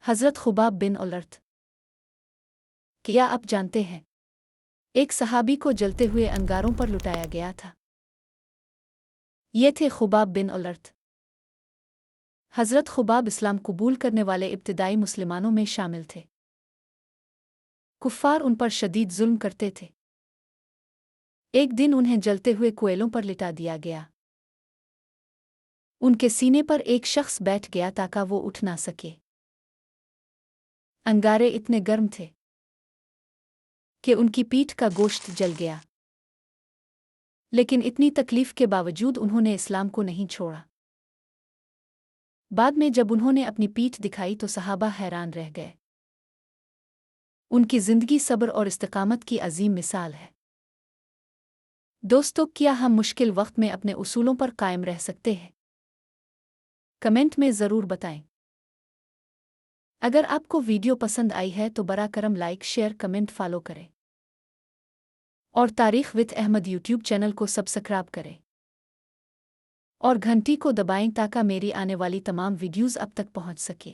حضرت خباب بن الارت۔ کیا آپ جانتے ہیں ایک صحابی کو جلتے ہوئے انگاروں پر لٹایا گیا تھا؟ یہ تھے خباب بن الارت۔ حضرت خباب اسلام قبول کرنے والے ابتدائی مسلمانوں میں شامل تھے۔ کفار ان پر شدید ظلم کرتے تھے۔ ایک دن انہیں جلتے ہوئے کوئلوں پر لٹا دیا گیا۔ ان کے سینے پر ایک شخص بیٹھ گیا تاکہ وہ اٹھ نہ سکے۔ انگارے اتنے گرم تھے کہ ان کی پیٹھ کا گوشت جل گیا، لیکن اتنی تکلیف کے باوجود انہوں نے اسلام کو نہیں چھوڑا۔ بعد میں جب انہوں نے اپنی پیٹھ دکھائی تو صحابہ حیران رہ گئے۔ ان کی زندگی صبر اور استقامت کی عظیم مثال ہے۔ دوستو، کیا ہم مشکل وقت میں اپنے اصولوں پر قائم رہ سکتے ہیں؟ کمنٹ میں ضرور بتائیں۔ اگر آپ کو ویڈیو پسند آئی ہے تو براہ کرم لائک، شیئر، کمنٹ، فالو کریں اور تاریخ وتھ احمد یوٹیوب چینل کو سبسکرائب کریں اور گھنٹی کو دبائیں تاکہ میری آنے والی تمام ویڈیوز اب تک پہنچ سکے۔